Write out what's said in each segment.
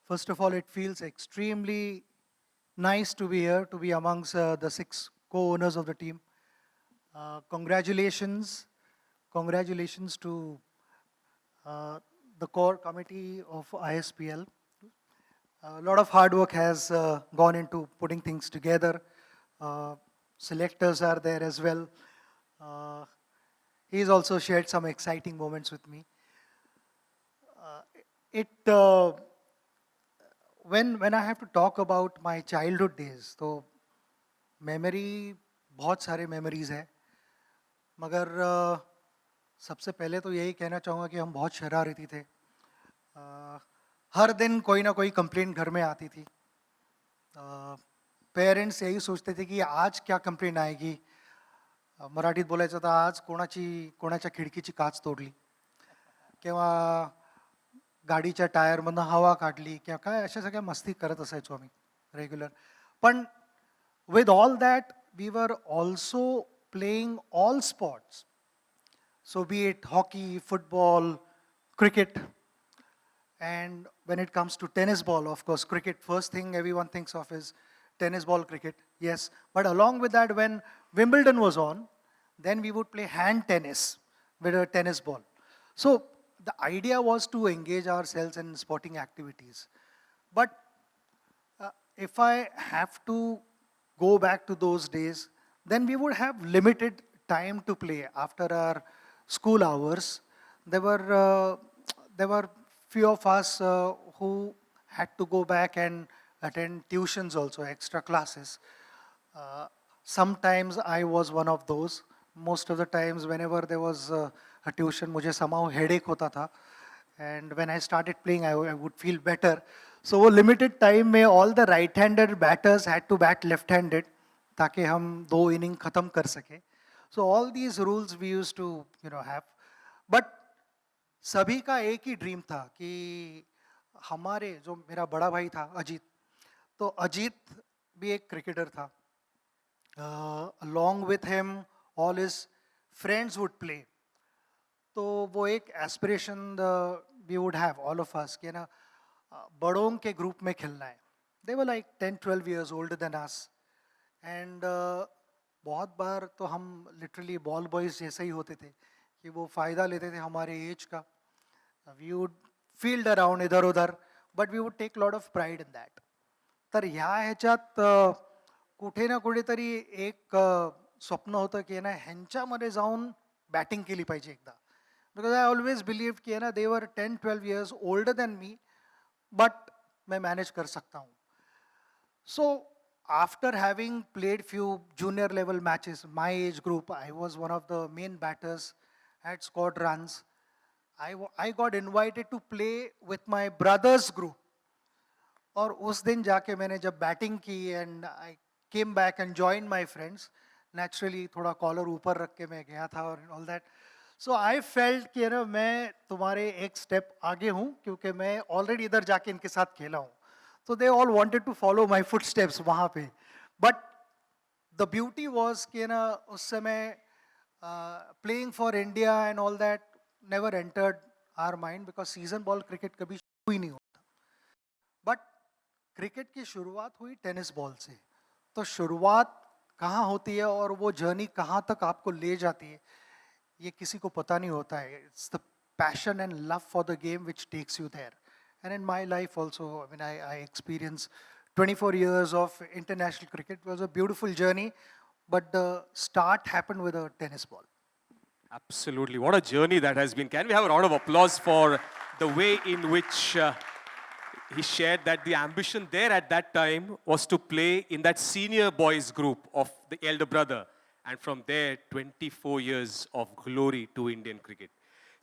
First of all, it feels extremely nice to be here, to be amongst the six co-owners of the team. Congratulations, congratulations to uh, the core committee of ISPL. A lot of hard work has gone into putting things together. Uh, Selectors are there as well. Uh, he's also shared some exciting moments with me. Uh, it when I have to talk about my childhood days, तो memory बहुत सारे memories है मगर सबसे पहले तो यही कहना चाहूँगा कि हम बहुत शरारती थे. हर दिन कोई ना कोई कंप्लेंट घर में आती थी. पेरेंट्स यही सोचते थे कि आज क्या कंप्लेंट आएगी. मराठीत बोलायचं तर आज कोणाच्या खिडकीची काच तोडली किंवा गाडीच्या टायरमधनं हवा काढली किंवा काय अशा सगळ्या मस्ती करत असायचो आम्ही रेग्युलर. पण with all that, we were also playing all sports. So be it hockey, football, cricket, and when it comes to tennis ball, of course, cricket, first thing everyone thinks of is tennis ball cricket, yes. But along with that, when Wimbledon was on, then we would play hand tennis with a tennis ball. So the idea was to engage ourselves in sporting activities. But if I have to go back to those days, then we would have limited time to play after our school hours. There were few of us who had to go back and attend tuitions also, extra classes. Sometimes I was one of those. Most of the times, whenever there was a tuition, मुझे somehow headache होता था. And when I started playing, I would feel better. So वो limited time में all the right-handed batters had to bat left-handed ताकि हम 2 inning खत्म कर सके. So all these rules we used to have. But सभी का एक ही ड्रीम था कि हमारे जो मेरा बड़ा भाई था अजीत, तो अजीत भी एक क्रिकेटर था. Along with him, all his friends would play. तो वो एक aspiration we would have all of us कि ना बड़ों के ग्रुप में खेलना है. They were like 10-12 years older than us. And बहुत बार तो हम लिटरली बॉल बॉयज जैसे ही होते थे कि वो फ़ायदा लेते थे हमारे एज का. वी वुड फील्ड अराउंड इधर उधर, but we would take lot of pride in that. तर ह्या ह्याच्यात कुठे ना कुठेतरी एक स्वप्न होतं की ना ह्यांच्यामध्ये जाऊन बॅटिंग केली पाहिजे एकदा. Because I always believed कि ना they were 10-12 years older than me, but मैं manage कर सकता हूँ. So after having played few junior level matches, my age group, I was one of the main batters, had scored runs. I got invited to play with my brother's group. और उस दिन जाके मैंने जब batting की and I came back and joined my friends, naturally थोड़ा collar ऊपर रख के मैं गया था और all that. So I felt कि ना मैं तुम्हारे एक स्टेप आगे हूँ क्योंकि मैं ऑलरेडी इधर जाके इनके साथ खेला हूँ. So they all wanted to follow my footsteps वहाँ पे. But the beauty was कि ना उस समय playing for India and all that never entered our mind because season ball cricket कभी शुरू ही नहीं होता. But क्रिकेट की शुरुआत हुई टेनिस बॉल से. तो शुरुआत कहाँ होती है और वो जर्नी कहाँ तक आपको ले जाती है ये किसी को पता नहीं होता है. It's the passion and love for the game which takes you there. And in my life also I experience 24 years of international cricket. It was a beautiful journey, but the start happened with a tennis ball. Absolutely. What a journey that has been. Can we have a round of applause for the way in which he shared that the ambition there at that time was to play in that senior boys group of the elder brother. And from there, 24 years of glory to Indian cricket.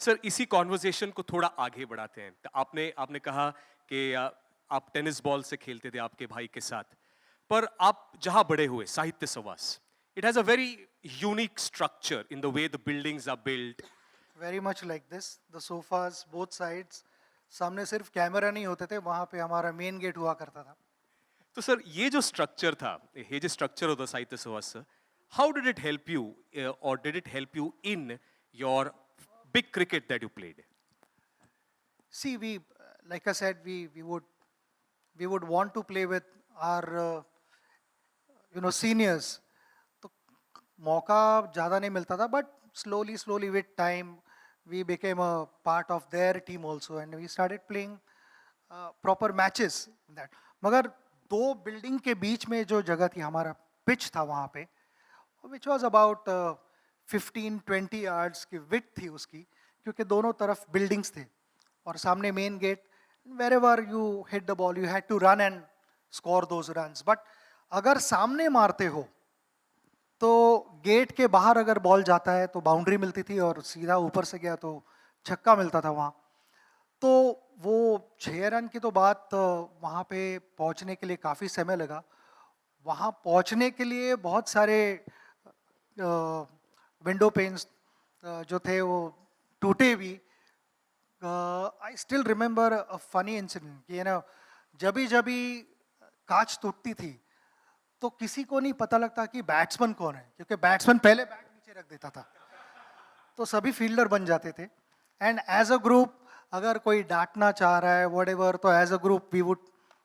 Sir इसी conversation को थोड़ा आगे बढ़ाते हैं. तो आपने कहा कि आप टेनिस बॉल से खेलते थे आपके भाई के साथ, पर आप जहां बड़े हुए साहित्य सवास, it has a very unique structure in the way the buildings are built. Very much like this. The sofas, both sides. सामने सिर्फ कैमरा नहीं होते थे, वहाँ पे हमारा मेन गेट हुआ करता था. तो सर ये जो स्ट्रक्चर था, ये जो स्ट्रक्चर होता साहित्य सवास, how did it help you or did it help you in your big cricket that you played? See, like I said, we would we would want to play with our seniors. तो मौका ज़्यादा नहीं मिलता था, but slowly with time we became a part of their team also, and we started playing proper matches in that. मगर दो building के बीच में जो जगह थी, हमारा पिच था वहाँ पे, विच वॉज अबाउट 15-20 yards की विथ थी उसकी, क्योंकि दोनों तरफ बिल्डिंग्स थे और सामने main gate. wherever you hit the ball you had to run and score those runs. but अगर सामने मारते हो तो गेट के बाहर अगर बॉल जाता है तो बाउंड्री मिलती थी, और सीधा ऊपर से गया तो छक्का मिलता था वहाँ. तो वो 6 रन की तो बात वहाँ पे पहुँचने के लिए काफ़ी समय लगा. वहाँ पहुँचने के लिए बहुत सारे विंडो पेन्स जो थे वो टूटे भी. I still remember a funny incident कि जब भी कांच टूटती थी तो किसी को नहीं पता लगता कि बैट्समैन कौन है, क्योंकि बैट्समैन पहले बैट नीचे रख देता था, तो सभी फील्डर बन जाते थे. एंड एज अ ग्रुप अगर कोई डांटना चाह रहा है वॉट तो as a group we would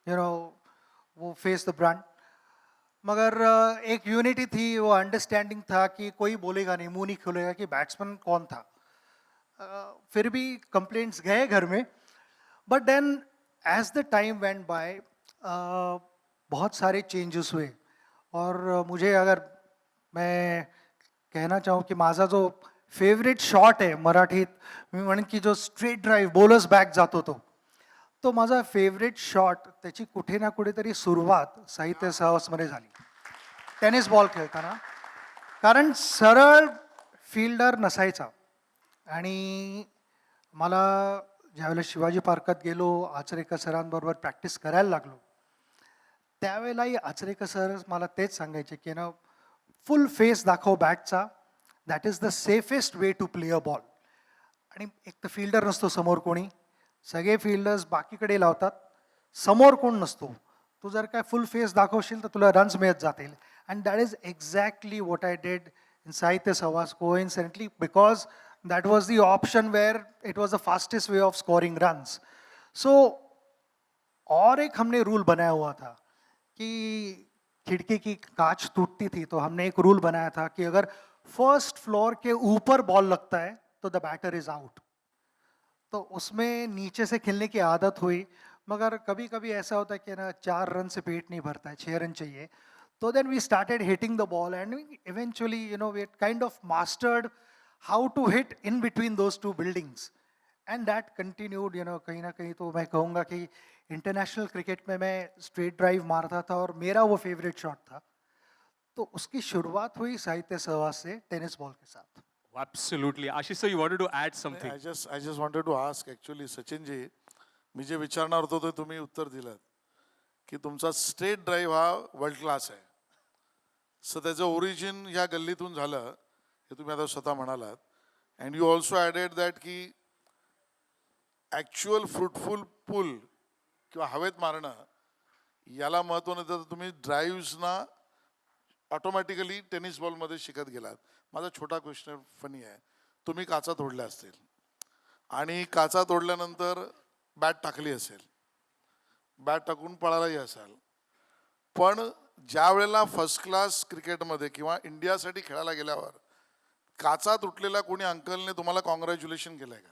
वो फेस द ब्रांड. मगर एक यूनिटी थी, वो अंडरस्टैंडिंग था कि कोई बोलेगा नहीं, मुंह नहीं खोलेगा कि बैट्समैन कौन था. फिर भी कंप्लेंट्स गए घर में. But then as the time went by बहुत सारे चेंजेस हुए. और मुझे अगर मैं कहना चाहूँ की माझा जो फेवरेट शॉट आहे मराठीत, मी म्हणेन की जो स्ट्रेट ड्राईव्ह बॉलर्स बॅक जातो तो माझा फेवरेट शॉट, त्याची कुठे ना कुठेतरी सुरुवात साहित्य सहवासमध्ये झाली टेनिस बॉल खेळताना. कारण सरळ फील्डर नसायचा. आणि मला ज्यावेळेला शिवाजी पार्कात गेलो, आचरेकर सरांबरोबर प्रॅक्टिस करायला लागलो, त्यावेळेलाही आचरेकर सर मला तेच सांगायचे की फुल फेस दाखव बॅटचा, that is the safest way to play a ball. आणि एक तर फील्डर नसतो समोर कोणी, सगळे फील्डर्स बाकीकडे लावतात, समोर कोण नसतो. तू जर काय फुल फेस दाखवशील तर तुला रन्स मिळत जातील. And that is exactly what I did in साहित्य सहवास coincidentally, because that was the option where it was the fastest way of scoring runs. So और एक हमने रूल बनाया हुआ था कि खिड़की की कांच टूटती थी तो हमने एक रूल बनाया था कि अगर फर्स्ट फ्लोर के ऊपर बॉल लगता है तो द बैटर इज आउट. तो उसमें नीचे से खेलने की आदत हुई. मगर कभी कभी ऐसा होता है कि 4 रन से पेट नहीं भरता है, 6 रन चाहिए. तो then we started hitting the ball and eventually we kind of mastered how to hit in between those two buildings. And that continued, कहीं ना कहीं तो मैं कहूँगा कि इंटरनेशनल क्रिकेट में मैं स्ट्रेट ड्राइव मारता था और मेरा वो फेवरेट शॉट था. तो उसकी शुरुआत हुई साहित्य सहवास से टेनिस बॉल के साथ. Absolutely. Ashish sir, you wanted to add something. I just wanted to ask actually Sachin ji, मी जे विचारणार होतो ते तुम्ही उत्तर दिलं की तुमचा स्ट्रेट ड्राईव्ह हा वर्ल्ड क्लास आहे. सो त्याचं ओरिजिन ह्या गल्लीतून झालं हे तुम्ही आता स्वतः म्हणालात. And you also added that की ॲक्च्युअल फ्रुटफुल पुल किंवा हवेत मारणं याला महत्त्व नाही, तर तुम्ही ड्राईव्हजना ऑटोमॅटिकली टेनिस बॉलमध्ये शिकत गेलात. माझा छोटा क्वेश्चन फनी आहे, तुम्ही काचा तोडल्या असतील आणि काचा तोडल्यानंतर बॅट टाकली असेल, बॅट टाकून पळालाही असाल, पण ज्या वेळेला फर्स्ट क्लास क्रिकेटमध्ये किंवा इंडियासाठी खेळायला गेल्यावर काचा तुटलेला कोणी अंकलने तुम्हाला कॉंग्रॅच्युलेशन केलंय का?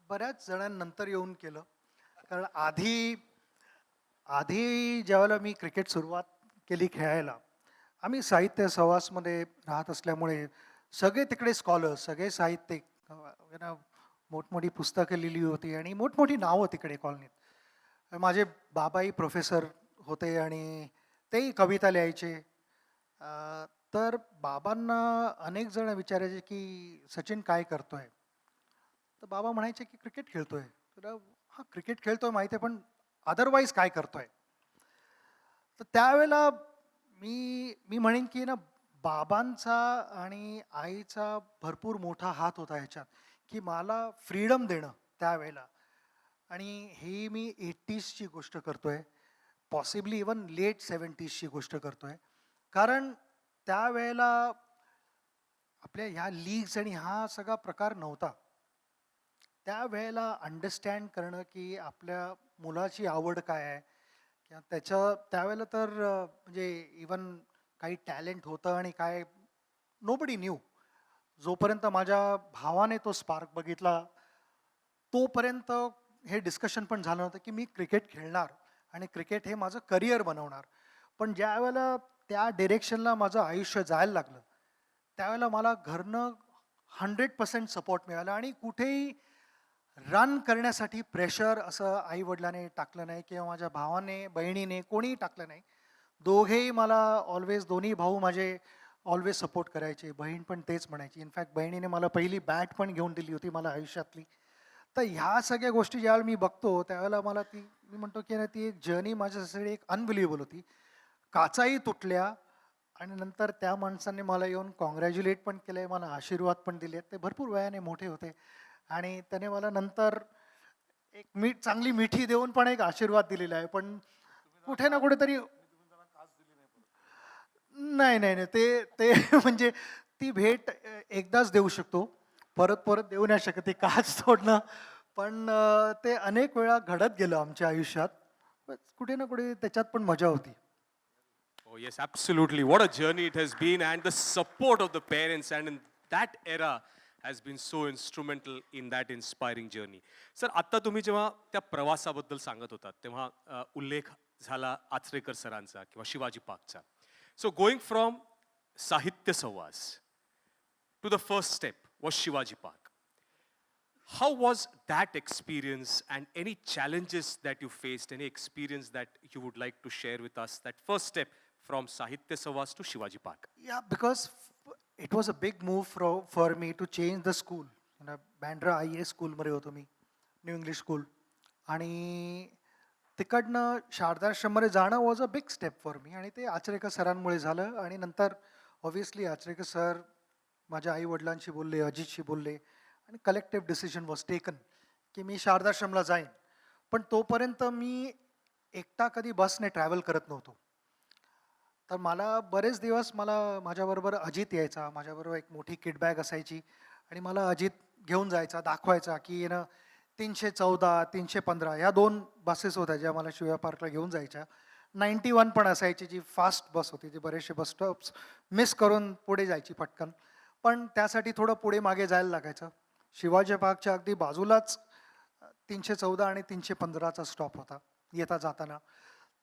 बऱ्याच जणांनंतर येऊन केलं. कारण आधी ज्यावेळेला मी क्रिकेट सुरुवात केली खेळायला, आम्ही साहित्य सहवासमध्ये राहत असल्यामुळे सगळे तिकडे स्कॉलर्स, सगळे साहित्यिक, मोठमोठी पुस्तकं लिहिली होती आणि मोठमोठी नावं तिकडे कॉलनीत. माझे बाबाही प्रोफेसर होते आणि तेही कविता लिहायचे. तर बाबांना अनेक जण विचारायचे की सचिन काय करतोय, तर बाबा म्हणायचे की क्रिकेट खेळतोय. तर हा क्रिकेट खेळतोय माहिती आहे, पण अदरवाईज काय करतोय. तर त्यावेळेला मी म्हणेन की बाबांचा आणि आईचा भरपूर मोठा हात होता ह्याच्यात, की मला फ्रीडम देणं त्यावेळेला. आणि ही मी 80sची गोष्ट करतोय, पॉसिबली इवन लेट 70sची गोष्ट करतोय. कारण त्यावेळेला आपल्या ह्या लीग्स आणि हा सगळा प्रकार नव्हता. त्यावेळेला अंडरस्टँड करणं की आपल्या मुलाची आवड काय आहे किंवा त्यावेळेला तर म्हणजे इवन काही टॅलेंट होतं आणि काय नोबडी न्यू. जोपर्यंत माझ्या भावाने तो स्पार्क बघितला तोपर्यंत हे डिस्कशन पण झालं नव्हतं की मी क्रिकेट खेळणार आणि क्रिकेट हे माझं करिअर बनवणार. पण ज्यावेळेला त्या डिरेक्शनला माझं आयुष्य जायला लागलं त्यावेळेला मला घरनं 100% सपोर्ट मिळाला आणि कुठेही रन करण्यासाठी प्रेशर असं आई-वडिलांनी टाकलं नाही किंवा माझ्या भावाने, बहिणीने कोणीही टाकलं नाही. दोघेही मला ऑलवेज दोन्ही भाऊ माझे ऑलवेज सपोर्ट करायचे. बहीण पण तेच म्हणायची. इनफॅक्ट बहिणीने मला पहिली बॅट पण घेऊन दिली होती मला आयुष्यातली. तर ह्या सगळ्या गोष्टी ज्यावेळेला मी बघतो त्यावेळेला मला मी म्हणतो की ना ती एक जर्नी माझ्यासाठी एक अनबिलिव्हेबल होती. काचाही तुटल्या आणि नंतर त्या माणसाने मला येऊन कॉंग्रॅच्युलेट पण केलंय, मला आशीर्वाद पण दिलेत. ते भरपूर वयाने मोठे होते आणि त्याने मला नंतर एक चांगली मिठी देऊन पण एक आशीर्वाद दिलेला आहे. पण कुठे ना कुठेतरी नाही, नाही, नाही. ते ते म्हणजे ती भेट एकदाच देऊ शकतो. परत परत देऊ नाही शकत ती काच तोडणं. पण ते अनेक वेळा घडत गेलं आमच्या आयुष्यात. पण कुठे ना कुठे त्याच्यात पण मजा होती. Oh, yes, absolutely. What a journey it has been, and the support of the parents, and in that era has been so instrumental in that inspiring journey. Sir, आता तुम्ही जेव्हा त्या प्रवासाबद्दल सांगत होतात, तेव्हा उल्लेख झाला आचरेकर सरांचा किंवा Shivaji पार्कचा. So going from Sahitya Sawaz to the first step was Shivaji Park. How was that experience and any challenges that you faced, any experience that you would like to share with us, that first step from Sahitya Savas to Shivaji Park? Yeah, because it was a big move for me to change the school. Bandra IAS स्कूलमध्ये होतो मी, new English school. आणि तिकडनं शारदाश्रममध्ये जाणं was a big step for me आणि ते आचरेकर सरांमुळे झालं. आणि नंतर ऑब्व्हियसली आचरेकर सर माझ्या आई वडिलांशी बोलले, अजितशी बोलले आणि कलेक्टिव्ह डिसिजन वॉज टेकन की मी शारदाश्रमला जाईन. पण तोपर्यंत मी एकटा कधी बसने ट्रॅव्हल करत नव्हतो. तर मला बरेच दिवस माझ्याबरोबर अजित यायचा, माझ्याबरोबर एक मोठी किट बॅग असायची आणि मला अजित घेऊन जायचा, दाखवायचा की 314, 315 ह्या 2 बसेस होत्या ज्या मला शिवाजी पार्कला घेऊन जायच्या. 91 पण असायची जी फास्ट बस होती, जी बरेचसे बस स्टॉप्स मिस करून पुढे जायची पटकन. पण त्यासाठी थोडं पुढे मागे जायला लागायचं. शिवाजी पार्कच्या अगदी बाजूलाच 314 आणि 315चा स्टॉप होता येता जाताना.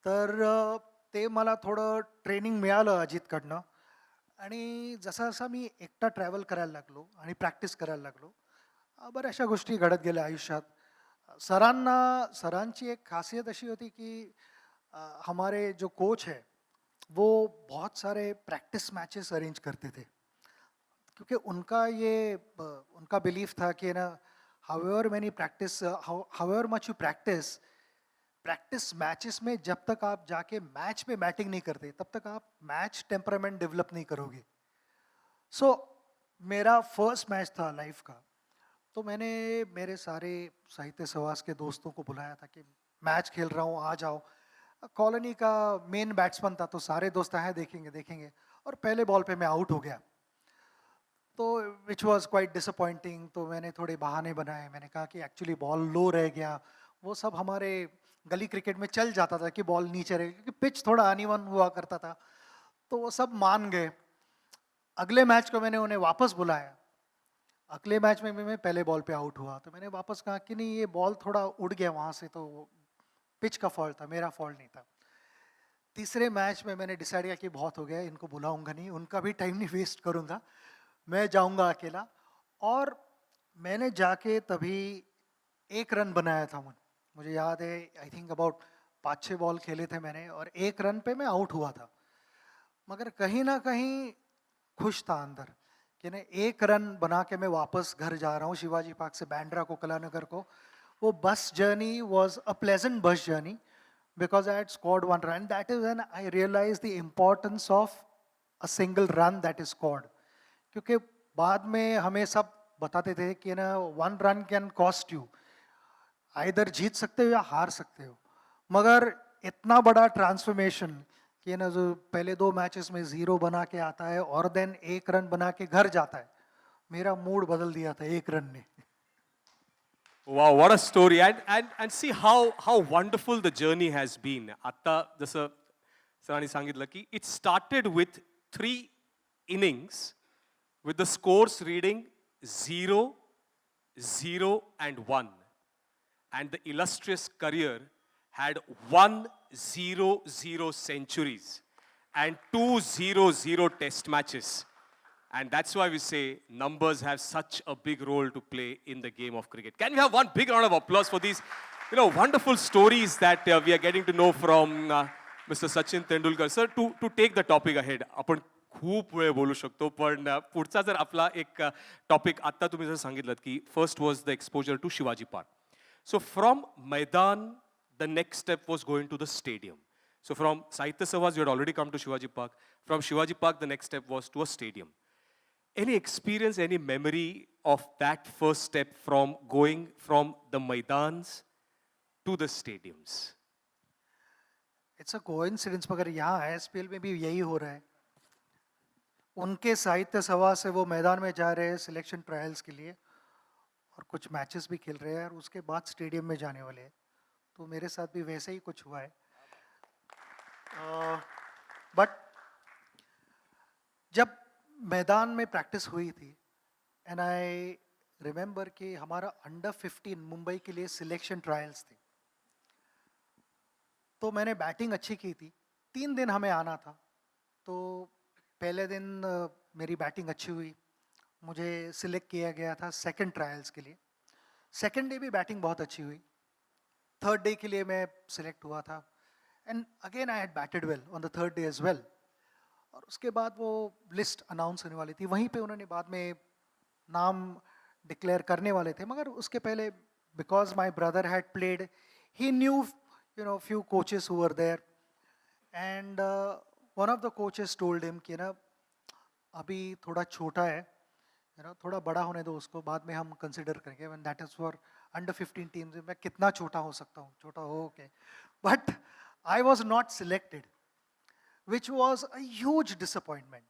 तर ते मला थोडं ट्रेनिंग मिळालं अजितकडनं. आणि जसा मी एकटा ट्रॅव्हल करायला लागलो आणि प्रॅक्टिस करायला लागलो, बऱ्याचशा गोष्टी घडत गेल्या आयुष्यात. सरांची एक खासियत अशी होती की हमारे जो कोच है वो बहुत सारे प्रैक्टिस मैचेस अरेंज करते थे, क्योंकि उनका बिलीफ था कि however many practice however much you practice matches में जब तक आप जाके मैच में बैटिंग नहीं करते तब तक आप मैच टेम्परामेंट डेवलप नहीं करोगे. सो मेरा फर्स्ट मैच था लाइफ का. तो मैंने मेरे सारे साहित्य सवास के दोस्तों को बुलाया था कि मैच खेल रहा हूँ, आ जाओ. कॉलोनी का मेन बैट्समैन था तो सारे दोस्त आए देखेंगे और पहले बॉल पे मैं आउट हो गया. तो विच वॉज क्वाइट डिसअपॉइंटिंग. तो मैंने थोड़े बहाने बनाए. मैंने कहा कि एक्चुअली बॉल लो रह गया. वो सब हमारे गली क्रिकेट में चल जाता था कि बॉल नीचे रहे, क्योंकि पिच थोड़ा अनइवन हुआ करता था. तो वो सब मान गए. अगले मैच को मैंने उन्हें वापस बुलाया. अगले मैच में भी मैं पहले बॉल पे आउट हुआ. तो मैंने वापस कहा कि नहीं, ये बॉल थोड़ा उड़ गया वहाँ से, तो पिच का फॉल्ट था, मेरा फॉल्ट नहीं था. तीसरे मैच में मैंने डिसाइड किया कि बहुत हो गया, इनको बुलाऊंगा नहीं, उनका भी टाइम नहीं वेस्ट करूंगा, मैं जाऊंगा अकेला. और मैंने जाके तभी 1 रन बनाया था. मुझे याद है, आई थिंक अबाउट 5-6 बॉल खेले थे मैंने और 1 रन पे मैं आउट हुआ था. मगर कहीं ना कहीं खुश था अंदर कि 1 रन बना के मैं वापस घर जा रहा हूँ शिवाजी पार्क से बैंड्रा को, कलानगर को. वो bus journey was a pleasant bus journey because I had scored 1 run. That is when I realized the importance of a single run that is scored. क्योंकि बाद में हमें सब बताते थे कि 1 run can cost you. Either जीत सकते हो या हार सकते हो. मगर इतना बड़ा ट्रांसफॉर्मेशन कि जो पहले 2 मैचेस में 0 बना के आता है और देन 1 रन बना के घर जाता है, मेरा मूड बदल दिया था 1 रन ने. Wow, what a story. And see how wonderful the journey has been. Atta जसं सरांनी सांगितलं की it started with 3 innings with the scores reading 0, 0 and 1. And the illustrious career had 100 centuries and 200 test matches. And that's why we say numbers have such a big role to play in the game of cricket. Can we have one big round of applause for these, wonderful stories that we are getting to know from Mr. Sachin Tendulkar. Sir, to take the topic ahead, आपण खूप वेळ बोलू शकतो, पण पुढचा जर आपला एक टॉपिक आत्ता तुम्ही जर सांगितलं की first was the exposure to Shivaji Park. So from Maidan, the next step was going to the stadium. So from Sahitya Savas, you had already come to Shivaji Park. From Shivaji Park, the next step was to a stadium. Any experience, any memory of that first step from going from the Maidans to the stadiums? It's a coincidence, मगर यहाँ ISPL में भी यही हो रहा है. उनके साहित्य सभा से वो मैदान में जा रहे हैं सिलेक्शन ट्रायल्स के लिए और कुछ मैचेस भी खेल रहे हैं और उसके बाद स्टेडियम में जाने वाले हैं. तो मेरे साथ भी वैसे ही कुछ हुआ है. बट जब मैदान में प्रैक्टिस हुई थी एंड आई रिमेंबर कि हमारा अंडर 15 मुंबई के लिए सिलेक्शन ट्रायल्स थे, तो मैंने बैटिंग अच्छी की थी. 3 दिन हमें आना था. तो पहले दिन मेरी बैटिंग अच्छी हुई, मुझे सिलेक्ट किया गया था सेकंड ट्रायल्स के लिए. सेकंड डे भी बैटिंग बहुत अच्छी हुई. थर्ड डे के लिए मैं सिलेक्ट हुआ था and again I had batted well on the third day as well. और उसके बाद वो लिस्ट अनाउंस होने वाली थी. वहीं पे उन्होंने बाद में नाम डिक्लेयर करने वाले थे, मगर उसके पहले because my brother had played, he new few coaches who were there, and one of the coaches told him कि ना अभी थोड़ा छोटा है, थोड़ा बड़ा होने दो उसको, बाद में हम कंसिडर करेंगे. when that is for under 15 teams, मैं कितना छोटा हो सकता हूँ, छोटा हो के. but I was not selected, which was a huge disappointment.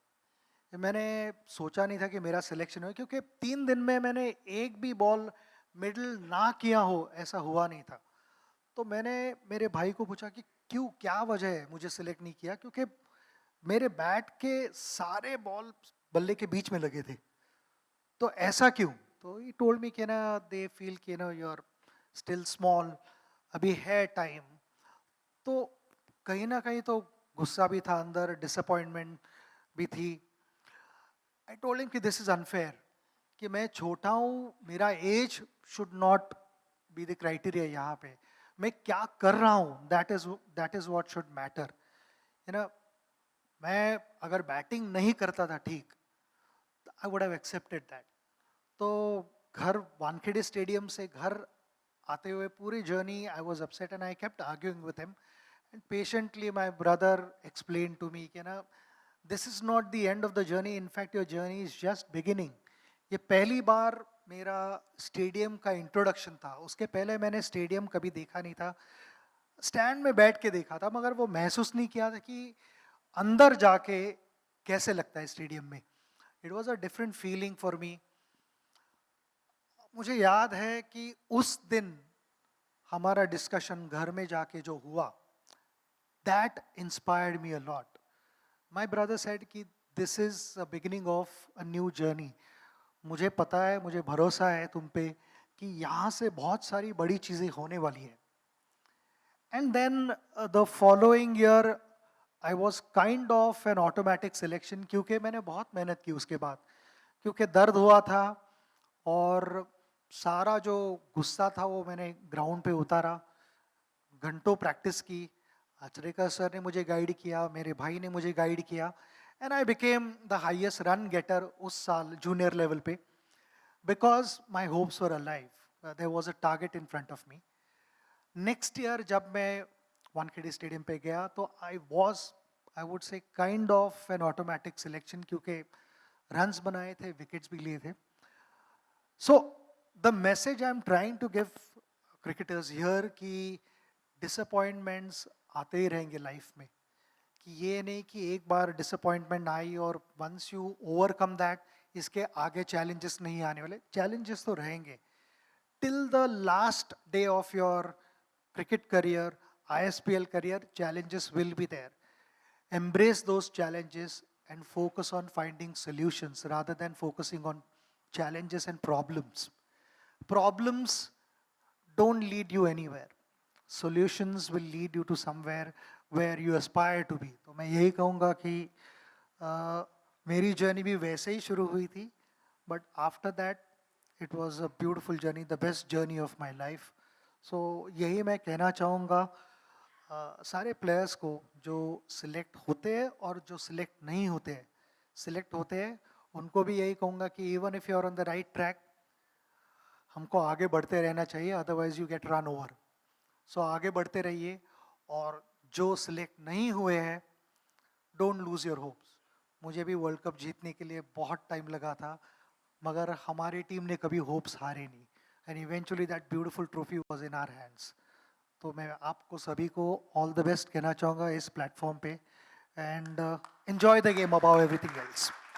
मैंने सोचा नहीं था कि मेरा सिलेक्शन हो, क्योंकि 3 दिन में मैंने एक भी बॉल मिडल ना किया हो ऐसा हुआ नहीं था. तो मैंने मेरे भाई को पूछा कि क्यों, क्या वजह है मुझे सिलेक्ट नहीं किया, क्योंकि मेरे बैट के सारे बॉल बल्ले के बीच में लगे थे, तो ऐसा क्यों. तो ही टोल्ड मी कि ना दे फील कि यू आर स्टिल स्मॉल, अभी है टाइम. तो कहीं ना कहीं तो गुस्सा भी था अंदर, डिसअपॉइंटमेंट भी थी. आई टोल्ड हिम कि दिस इज अनफेयर, कि मैं छोटा हूँ, मेरा age should not be the criteria. यहाँ पे मैं क्या कर रहा हूँ, that is what should matter. मैं अगर बैटिंग नहीं करता था ठीक, I would have accepted that. तो घर वानखेड़े स्टेडियम से घर आते हुए पूरी journey I was upset and I kept arguing with him. And patiently my brother explain to me कि ना this is not the end of the journey, in fact your journey is just beginning. ये पहली बार मेरा stadium का introduction था. उसके पहले मैंने स्टेडियम कभी देखा नहीं था, स्टैंड में बैठ के देखा था, मगर वो महसूस नहीं किया था कि अंदर जाके कैसे लगता है स्टेडियम में. It was a different feeling for me. मुझे याद है कि उस दिन हमारा डिस्कशन घर में जाके जो हुआ, that inspired me a lot. My brother said कि this is a beginning of a new journey. मुझे पता है, मुझे भरोसा है तुम पे कि यहाँ से बहुत सारी बड़ी चीज़ें होने वाली है. And then the following year I was kind of an automatic selection, क्योंकि मैंने बहुत मेहनत की उसके बाद, क्योंकि दर्द हुआ था और सारा जो गुस्सा था वो मैंने ग्राउंड पे उतारा. घंटों प्रैक्टिस की. आचरेकर सर ने मुझे गाइड किया, मेरे भाई ने मुझे गाइड किया, and I became the highest run getter उस साल जूनियर लेवल पे, because my hopes were alive. There was a target in front of me. Next year जब मैं वानखेड़े स्टेडियम पे गया तो I would say kind of an automatic selection, क्योंकि runs बनाए थे, विकेट्स भी लिए थे. So the message I am trying to give cricketers here कि डिसअपॉइंटमेंट्स आते ही रहेंगे लाइफ में, कि ये नहीं कि एक बार डिसअपॉइंटमेंट आई और वंस यू ओवरकम दैट, इसके आगे चैलेंजेस नहीं आने वाले. चैलेंजेस तो रहेंगे. till the last day of your cricket career, ISPL career, challenges will be there. Embrace those challenges and focus on finding solutions rather than focusing on challenges and problems. Problems don't lead you anywhere. Solutions will lead you to somewhere where you aspire to be. तो मैं यही कहूँगा कि मेरी journey भी वैसे ही शुरू हुई थी, but after that it was a beautiful journey, the best journey of my life. So यही मैं कहना चाहूँगा सारे प्लेयर्स को जो सिलेक्ट होते हैं और जो सिलेक्ट नहीं होते हैं, सिलेक्ट होते हैं उनको भी यही कहूँगा कि even if you are on the right track, हमको आगे बढ़ते रहना चाहिए, otherwise you get run over. So आगे बढ़ते रहिए, और जो सिलेक्ट नहीं हुए हैं, डोंट लूज योर होप्स. मुझे भी वर्ल्ड कप जीतने के लिए बहुत टाइम लगा था, मगर हमारी टीम ने कभी होप्स हारे नहीं, and eventually that beautiful trophy was in our hands. तो मैं आपको सभी को ऑल द बेस्ट कहना चाहूँगा इस प्लेटफॉर्म पे, and enjoy the game about everything else.